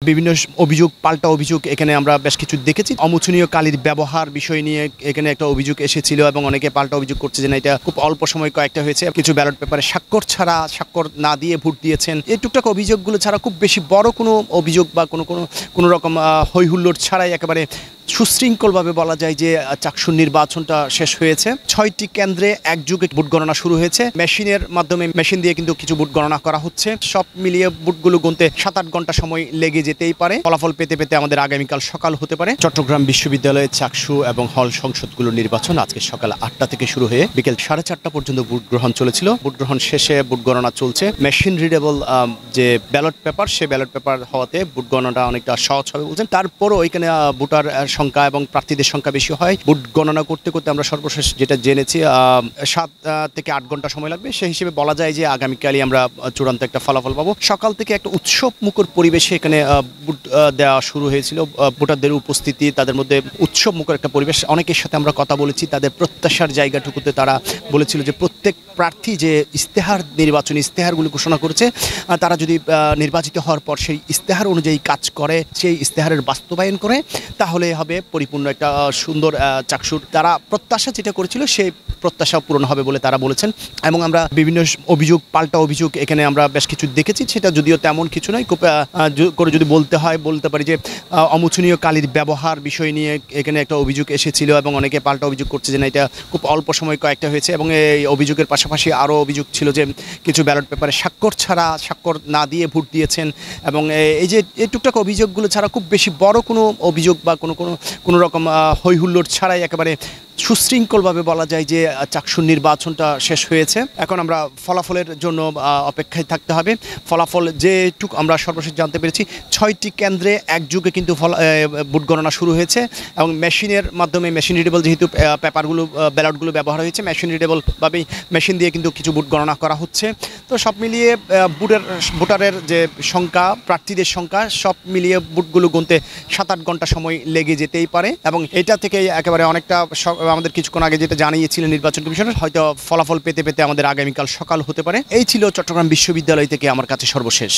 বিভিন্ন অভিযোগ পাল্টা অভিযোগ এখানে আমরা বেশ কিছু দেখেছি। অমোচনীয় কালির ব্যবহার বিষয় নিয়ে এখানে একটা অভিযোগ এসেছিল এবং অনেকে পাল্টা অভিযোগ করছে যে না এটা খুব অল্প সময় কয়েকটা হয়েছে, কিছু ব্যালট পেপারে স্বাক্ষর না দিয়ে ভোট দিয়েছেন। এই টুকটাক অভিযোগগুলো ছাড়া খুব বেশি বড় কোনো অভিযোগ বা কোনো রকম হইহুল্লোড় ছাড়াই একেবারে সুশৃঙ্খলভাবে বলা যায় যে চাকসুর নির্বাচনটা শেষ হয়েছে। 6টি কেন্দ্রে একযোগে ভোট গণনা শুরু হয়েছে। মেশিন দিয়ে কিন্তু কিছু ভোট গণনা করা হচ্ছে। সব মিলিয়ে ভোটগুলো গুনতে 7-8 ঘন্টা সময় লেগে যেতেই পারে। ফলাফল পেতে আমাদের আগামীকাল সকাল হতে পারে। চট্টগ্রাম বিশ্ববিদ্যালয়ের চাকসু এবং হল সংসদগুলোর নির্বাচন আজকে সকাল 8টা থেকে শুরু হয়ে বিকেল 4:30 পর্যন্ত ভোট গ্রহণ চলেছিল। ভোট গ্রহণ শেষে ভোট গণনা চলছে। মেশিন রিডেবল যে ব্যালট পেপার, সে ব্যালট পেপার হওয়াতে ভোট গণনাটা অনেকটা সহজ হবে বলছেন। তারপরও এখানে ভোটার সংখ্যা এবং প্রার্থীদের সংখ্যা বেশি হয়। ভোট গণনা করতে আমরা সর্বশেষ যেটা জেনেছি 7 থেকে 8 ঘন্টা সময় লাগবে। সেই হিসেবে বলা যায় যে আগামীকালই আমরা চূড়ান্ত একটা ফলাফল পাবো। সকাল থেকে একটা উৎসব মুখর পরিবেশে এখানে ভোট দেওয়া শুরু হয়েছিল। ভোটারদের উপস্থিতি, তাদের মধ্যে উৎসব মুখর একটা পরিবেশ। অনেকের সাথে আমরা কথা বলেছি, তাদের প্রত্যাশার জায়গাটুকুতে তারা বলেছিল যে প্রত্যেক প্রার্থী যে নির্বাচনী ইস্তেহারগুলো ঘোষণা করেছে, তারা যদি নির্বাচিত হওয়ার পর সেই ইস্তেহার অনুযায়ী কাজ করে, সেই ইস্তেহারের বাস্তবায়ন করে, তাহলে হবে পরিপূর্ণ একটা সুন্দর চাকসুর। তারা প্রত্যাশা যেটা করেছিল সেই প্রত্যাশা পূরণ হবে বলে তারা বলেছেন। এবং আমরা বিভিন্ন পাল্টা অভিযোগ এখানে আমরা বেশ কিছু দেখেছি। সেটা যদিও তেমন কিছু নয়, করে যদি বলতে পারি যে অমোচনীয় কালির ব্যবহার বিষয় নিয়ে এখানে একটা অভিযোগ এসেছিল এবং অনেকে পাল্টা অভিযোগ করছে যে না এটা খুব অল্প সময় কয়েকটা হয়েছে। এবং এই অভিযোগের পাশাপাশি আরও অভিযোগ ছিল যে কিছু ব্যালট পেপারে স্বাক্ষর না দিয়ে ভোট দিয়েছেন। এবং এই যে এই টুকটাক অভিযোগগুলো ছাড়া খুব বেশি বড় কোনো অভিযোগ বা কোনো রকম হইহুল্লোড় ছাড়াই একেবারে সুশৃঙ্খলভাবে বলা যায় যে চাকসুর নির্বাচনটা শেষ হয়েছে। এখন আমরা ফলাফলের জন্য অপেক্ষায় থাকতে হবে। ফলাফল যেটুকু আমরা সর্বশেষ জানতে পেরেছি, 6টি কেন্দ্রে একযোগে কিন্তু ভোট গণনা শুরু হয়েছে এবং মেশিন রিডেবল যেহেতু ব্যালটগুলো ব্যবহার হয়েছে, মেশিন রিডেবলভাবেই মেশিন দিয়ে কিন্তু কিছু ভোট গণনা করা হচ্ছে। তো সব মিলিয়ে ভোটারের যে সংখ্যা, প্রার্থীদের সংখ্যা, সব মিলিয়ে ভোটগুলো গুনতে 7-8 ঘন্টা সময় লেগে যেতেই পারে। এবং এটা থেকে একেবারে অনেকটা আমাদের কিছুক্ষণ আগে যেটা জানিয়েছিলেন নির্বাচন কমিশনের, হয়তো ফলাফল পেতে আমাদের আগামীকাল সকাল হতে পারে। এই ছিল চট্টগ্রাম বিশ্ববিদ্যালয় থেকে আমার কাছে সর্বশেষ।